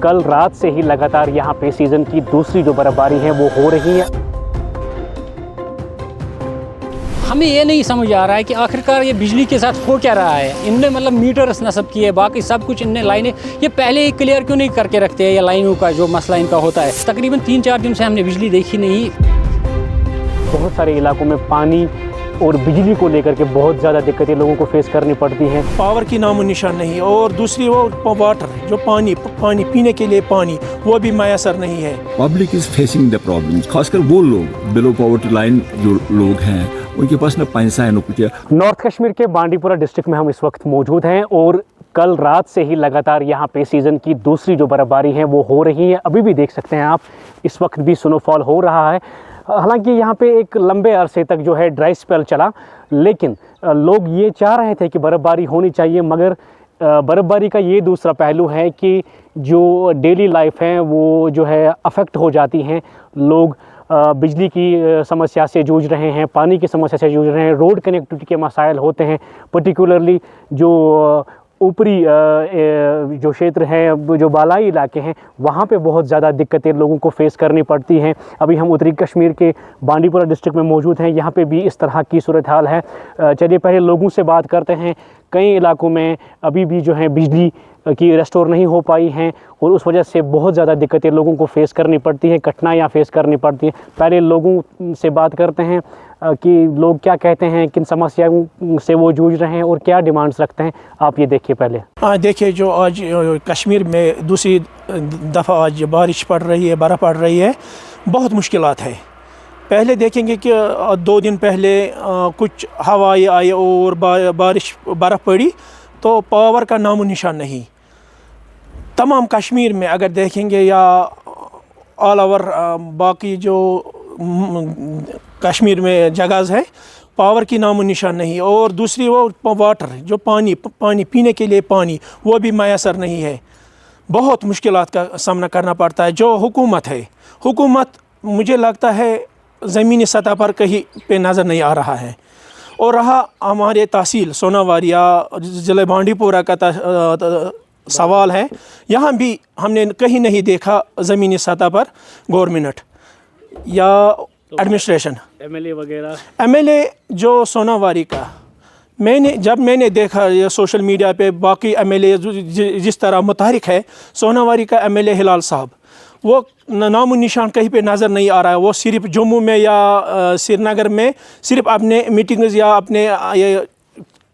कल रात से ही लगातार यहाँ पे सीज़न की दूसरी जो बर्फ़बारी है वो हो रही है। हमें ये नहीं समझ आ रहा है कि आखिरकार ये बिजली के साथ हो क्या रहा है। इनने मतलब मीटर्स नस्ब किए, बाकी सब कुछ इनने लाइनें ये पहले ही क्लियर क्यों नहीं करके रखते हैं। ये लाइनों का जो मसला इनका होता है, तकरीबन 3-4 दिन से हमने बिजली देखी नहीं। बहुत सारे इलाकों में पानी और बिजली को लेकर के बहुत ज़्यादा दिक्कतें लोगों को फेस करनी पड़ती हैं। पावर की नामो निशान नहीं, और दूसरी वो वाटर जो पानी पीने के लिए पानी वो भी मैसर नहीं है। Public is facing the problems, खासकर वो लोग बिलो पॉवर्टी लाइन जो लोग हैं उनके पास न पैसा है न कुछ है। नॉर्थ कश्मीर के बांडीपुरा डिस्ट्रिक्ट में हम इस वक्त मौजूद हैं और कल रात से ही लगातार यहाँ पे सीज़न की दूसरी जो बर्फ़बारी है वो हो रही है। अभी भी देख सकते हैं आप, इस वक्त भी स्नोफॉल हो रहा है। हालांकि यहाँ पे एक लंबे अरसे तक जो है ड्राई स्पेल चला, लेकिन लोग ये चाह रहे थे कि बर्फ़बारी होनी चाहिए, मगर बर्फ़बारी का ये दूसरा पहलू है कि जो डेली लाइफ है वो जो है अफेक्ट हो जाती हैं। लोग बिजली की समस्या से जूझ रहे हैं, पानी की समस्या से जूझ रहे हैं, रोड कनेक्टिविटी के मसाइल होते हैं। पर्टिकुलरली जो ऊपरी जो क्षेत्र है, जो बालाई इलाके हैं, वहाँ पे बहुत ज़्यादा दिक्कतें लोगों को फेस करनी पड़ती हैं। अभी हम उत्तरी कश्मीर के बांडीपुरा डिस्ट्रिक्ट में मौजूद हैं, यहाँ पे भी इस तरह की सूरत हाल है। चलिए पहले लोगों से बात करते हैं। कई इलाकों में अभी भी जो है बिजली की रेस्टोर नहीं हो पाई हैं और उस वजह से बहुत ज़्यादा दिक्कतें लोगों को फेस करनी पड़ती हैं, कठिनाइयाँ फेस करनी पड़ती हैं। पहले लोगों से बात करते हैं कि लोग क्या कहते हैं, किन समस्याओं से वो जूझ रहे हैं और क्या डिमांड्स रखते हैं। आप ये देखिए पहले। देखिए, जो आज कश्मीर में दूसरी दफ़ा आज बारिश पड़ रही है, बर्फ़ पड़ रही है, बहुत मुश्किलात है। पहले देखेंगे कि 2 दिन पहले कुछ हवाएं आई और बर्फ़ पड़ी, तो पावर का नामो निशान नहीं। तमाम कश्मीर में अगर देखेंगे या ऑल ओवर बाकी जो कश्मीर में जगह है, पावर की नामो निशान नहीं, और दूसरी वो वाटर जो पानी पीने के लिए पानी वो भी मैसर नहीं है। बहुत मुश्किलात का सामना करना पड़ता है। जो हुकूमत मुझे लगता है ज़मीनी सतह पर कहीं पे नज़र नहीं आ रहा है। और रहा हमारे तहसील सोनावार या ज़िले बांडीपुरा का सवाल है, यहाँ भी हमने कहीं नहीं देखा ज़मीनी सतह पर गवर्नमेंट या एडमिनिस्ट्रेशन, एमएलए जो सोनावारी का जब मैंने देखा ये सोशल मीडिया पे, बाकी एमएलए जिस तरह मुतहरिक है, सोनावारी का एमएलए हिलाल साहब वो नामो निशान कहीं पे नज़र नहीं आ रहा है। वो सिर्फ जम्मू में या श्रीनगर में सिर्फ अपने मीटिंग्स या अपने ये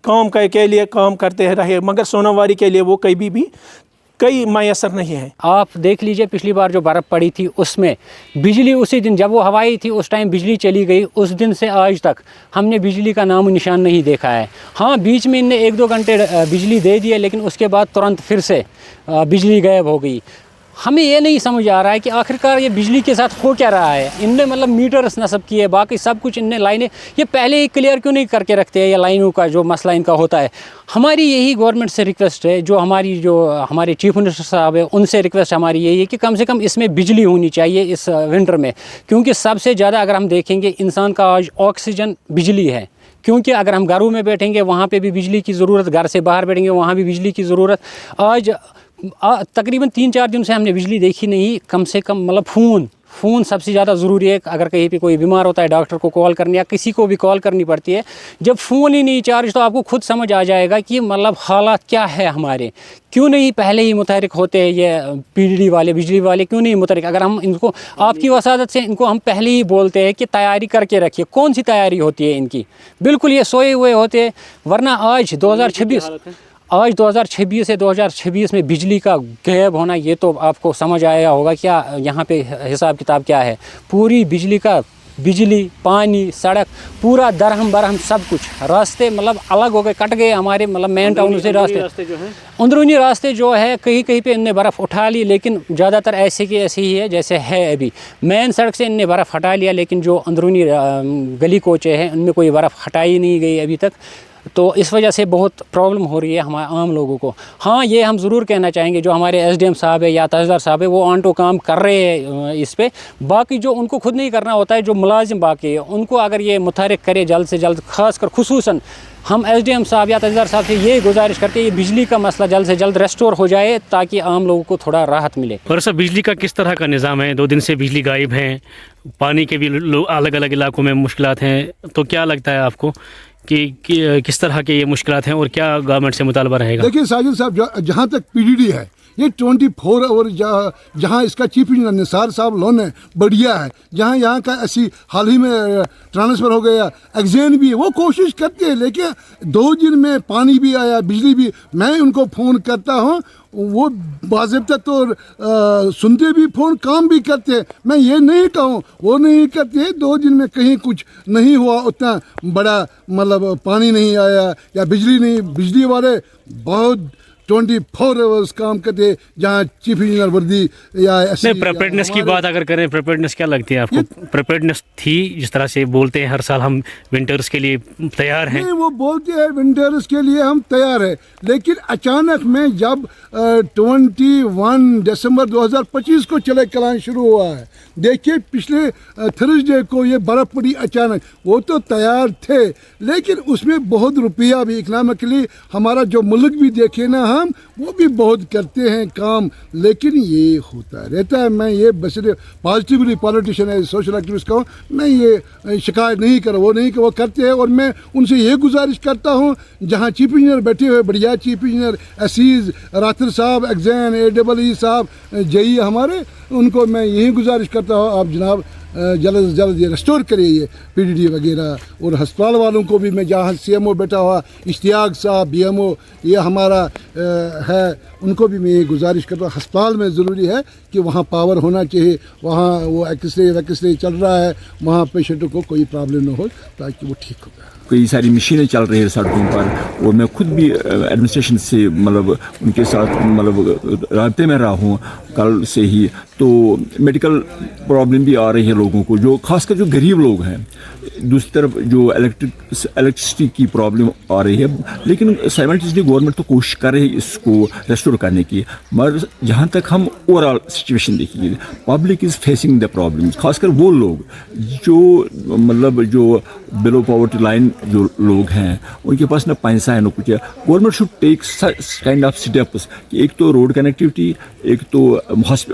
काम के लिए काम करते रहे, मगर सोनावारी के लिए वो कहीं भी कई मैसर नहीं है। आप देख लीजिए, पिछली बार जो बर्फ़ पड़ी थी उसमें बिजली उसी दिन जब वो हवाई थी उस टाइम बिजली चली गई। उस दिन से आज तक हमने बिजली का नामो निशान नहीं देखा है। हाँ, बीच में इनने 1-2 घंटे बिजली दे दिए, लेकिन उसके बाद तुरंत फिर से बिजली गायब हो गई। हमें ये नहीं समझ आ रहा है कि आखिरकार ये बिजली के साथ हो क्या रहा है। इनने मतलब मीटर्स नस्ब किए, बाकी सब कुछ इनने लाइनें ये पहले ही क्लियर क्यों नहीं करके रखते हैं। ये लाइनों का जो मसला इनका होता है, हमारी यही गवर्नमेंट से रिक्वेस्ट है, जो हमारे चीफ मिनिस्टर साहब है उनसे रिक्वेस्ट हमारी यही है कि कम से कम इसमें बिजली होनी चाहिए इस विंटर में, क्योंकि सबसे ज़्यादा अगर हम देखेंगे इंसान का आज ऑक्सीजन बिजली है। क्योंकि अगर हम घरों में बैठेंगे वहाँ पे भी बिजली की ज़रूरत, घर से बाहर बैठेंगे वहाँ भी बिजली की ज़रूरत। आज तकरीबन 3-4 दिन से हमने बिजली देखी नहीं। कम से कम मतलब फ़ोन सबसे ज़्यादा ज़रूरी है। अगर कहीं पे कोई बीमार होता है, डॉक्टर को कॉल करनी या किसी को भी कॉल करनी पड़ती है, जब फ़ोन ही नहीं चार्ज तो आपको खुद समझ आ जाएगा कि मतलब हालात क्या है हमारे। क्यों नहीं पहले ही मुतहरिक होते हैं ये पीडीडी वाले, बिजली वाले, क्यों नहीं मुतहरिक? अगर हम इनको आपकी वसादत से इनको हम पहले ही बोलते हैं कि तैयारी करके रखिए। कौन सी तैयारी होती है इनकी? बिल्कुल ये सोए हुए होते हैं। वरना आज 2026 से 2026 में बिजली का गायब होना, ये तो आपको समझ आया होगा क्या यहाँ पे हिसाब किताब क्या है। पूरी बिजली, पानी, सड़क, पूरा दरहम बरहम सब कुछ। रास्ते मतलब अलग हो गए, कट गए हमारे मतलब मेन टाउन से रास्ते जो हैं। अंदरूनी रास्ते जो है कहीं पे इनने बर्फ़ उठा ली, लेकिन ज़्यादातर ऐसे की ऐसे ही है जैसे है अभी। मेन सड़क से इनने बर्फ़ हटा लिया, लेकिन जो अंदरूनी गली कोचे हैं उनमें कोई बर्फ़ हटाई नहीं गई अभी तक। तो इस वजह से बहुत प्रॉब्लम हो रही है हमारे आम लोगों को। हाँ, ये हम ज़रूर कहना चाहेंगे, जो हमारे एसडीएम साहब है या तहसीलदार साहब है वो ऑन टू काम कर रहे हैं इस पे। बाकी जो उनको खुद नहीं करना होता है, जो मुलाजिम बाकी है, उनको अगर ये मुतहरिक करे जल्द से जल्द, ख़ासकर खुसूसन हम SDM साहब या तहसीलदार साहब से ये गुजारिश करते हैं, ये बिजली का मसला जल्द से जल्द रेस्टोर हो जाए ताकि आम लोगों को थोड़ा राहत मिले। और सर बिजली का किस तरह का निज़ाम है? 2 दिन से बिजली गायब है, पानी के भी अलग अलग इलाकों में मुश्किलात हैं, तो क्या लगता है आपको कि किस तरह के ये मुश्किलात हैं और क्या गवर्नमेंट से मुतालबा रहेगा? देखिए साजिद साहब, जहाँ तक PDD है ये 24 आवर जहाँ इसका चीफ इंजीनियर निसार साहब लोन है बढ़िया है, जहाँ यहाँ का ऐसी हाल ही में ट्रांसफ़र हो गया, एग्जेन भी वो कोशिश करते हैं, लेकिन 2 दिन में पानी भी आया, बिजली भी। मैं उनको फ़ोन करता हूँ, वो बाज़ाब्ता तो सुनते भी फ़ोन, काम भी करते हैं। मैं ये नहीं कहूँ वो नहीं करते, 2 दिन में कहीं कुछ नहीं हुआ, उतना बड़ा मतलब पानी नहीं आया या बिजली नहीं, बिजली वाले बहुत 24 आवर्स काम करते, जहाँ चीफ इंजीनियर वर्दी या ऐसी। नहीं, प्रिपेयर्डनेस की बात अगर करें, प्रिपेयर्डनेस क्या लगती है आपको? प्रिपेयर्डनेस थी, जिस तरह से बोलते हैं हर साल हम विंटर्स के लिए तैयार हैं। नहीं, वो बोलते हैं विंटर्स के लिए हम तैयार हैं, लेकिन अचानक में जब 21 दिसंबर 2025 को चले कलान शुरू हुआ है, देखिए पिछले थर्सडे को ये बर्फ़ पड़ी अचानक। वो तो तैयार थे, लेकिन उसमें बहुत रुपया भी इकनॉमिकली हमारा जो मुल्क भी देखे ना हम, वो भी बहुत करते हैं काम, लेकिन ये होता रहता है। मैं ये बस पॉजिटिवली पॉलिटिशियन है, सोशल एक्टिविस्ट का हूँ, मैं ये शिकायत नहीं कर, वो नहीं कर, वो करते हैं। और मैं उनसे ये गुजारिश करता हूँ, जहाँ चीफ इंजीनियर बैठे हुए बढ़िया चीफ इंजीनियर असीज़ रातर साहब, एग्जैन AEE साहब, JE हमारे, उनको मैं यही गुजारिश करता हूँ, आप जनाब जल्द से जल्द ये रेस्टोर करिए ये PDD वगैरह। और अस्पताल वालों को भी मैं, जहाँ CMO बैठा हुआ इश्तियाक साहब, BMO ये हमारा है, उनको भी मैं ये गुजारिश करता हूँ, अस्पताल में ज़रूरी है कि वहाँ पावर होना चाहिए, वहाँ वो एक्सरे चल रहा है, वहाँ पेशेंटों को कोई प्रॉब्लम ना हो, ताकि वो ठीक हो जाए। कई सारी मशीनें चल रही है सड़कों पर, और मैं खुद भी एडमिनिस्ट्रेशन से मतलब उनके साथ मतलब राब्ते में रहा हूँ कल से ही। तो मेडिकल प्रॉब्लम भी आ रही है लोगों को, जो खासकर जो गरीब लोग हैं। दूसरी तरफ जो इलेक्ट्रिसिटी की प्रॉब्लम आ रही है, लेकिन साइमल्टेनियसली गवर्नमेंट तो कोशिश कर रही है इसको रेस्टोर करने की। मगर जहाँ तक हम ओवरऑल सिचुएशन देखेंगे, public is facing the problems, खासकर वो लोग जो मतलब जो बिलो पॉवर्टी लाइन जो लोग हैं, उनके पास ना पैसा है ना कुछ है। Government should take kind of steps कि एक तो रोड कनेक्टिविटी, एक तो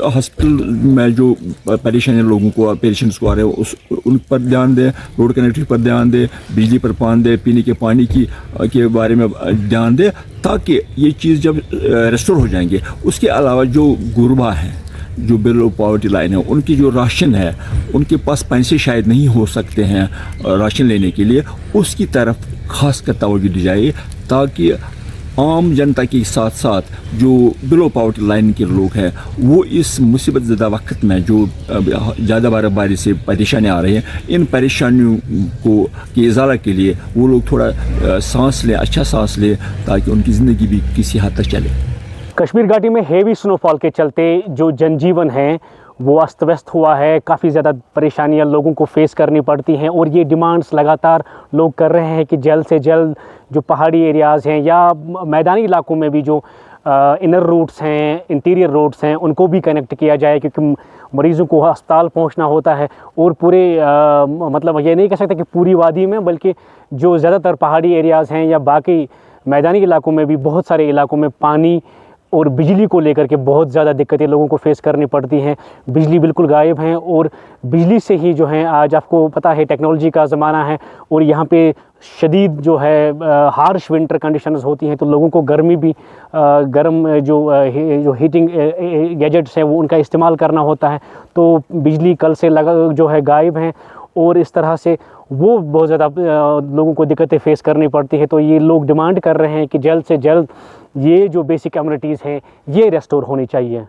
हॉस्पिटल में जो परेशानी लोगों को, पेशेंट्स को आ रहे हैं उन पर ध्यान दें, रोड कनेक्टिविटी पर ध्यान दें, बिजली पर ध्यान दें, पीने के पानी के बारे में ध्यान दें, ताकि ये चीज़ जब रेस्टोर हो जाएंगे। उसके अलावा जो गुरबा हैं, जो बिलो पॉवर्टी लाइन है, उनकी जो राशन है, उनके पास पैसे शायद नहीं हो सकते हैं राशन लेने के लिए, उसकी तरफ खास कर तवज्जो दी जाए, ताकि आम जनता के साथ साथ जो बिलो पॉवर्टी लाइन के लोग हैं, वो इस मुसीबत ज़दा वक्त में जो ज़्यादा बर्फबारी से परेशानी आ रही है, इन परेशानियों को के इज़ाला के लिए वो लोग थोड़ा सांस लें, अच्छा सांस लें, ताकि उनकी ज़िंदगी भी किसी हद तक चले। कश्मीर घाटी में हेवी स्नोफॉल के चलते जो जनजीवन है वो अस्त व्यस्त हुआ है, काफ़ी ज़्यादा परेशानियां लोगों को फेस करनी पड़ती हैं, और ये डिमांड्स लगातार लोग कर रहे हैं कि जल्द से जल्द जो पहाड़ी एरियाज़ हैं या मैदानी इलाकों में भी जो इनर रूट्स हैं, इंटीरियर रोड्स हैं, उनको भी कनेक्ट किया जाए, क्योंकि मरीज़ों को अस्पताल पहुंचना होता है। और पूरे मतलब ये नहीं कह सकते कि पूरी वादी में, बल्कि जो ज़्यादातर पहाड़ी एरियाज़ हैं या बाकी मैदानी इलाकों में भी बहुत सारे इलाकों में पानी और बिजली को लेकर के बहुत ज़्यादा दिक्कतें लोगों को फेस करनी पड़ती हैं। बिजली बिल्कुल गायब हैं, और बिजली से ही जो है, आज आपको पता है टेक्नोलॉजी का ज़माना है, और यहाँ पे शदीद जो है हार्श विंटर कंडीशंस होती हैं, तो लोगों को गर्मी भी गर्म जो हीटिंग गैजेट्स हैं वो उनका इस्तेमाल करना होता है। तो बिजली कल से जो है गायब हैं, और इस तरह से वो बहुत ज़्यादा लोगों को दिक्कतें फेस करनी पड़ती है। तो ये लोग डिमांड कर रहे हैं कि जल्द से जल्द ये जो बेसिक कम्युनिटीज़ हैं ये रेस्टोर होनी चाहिए।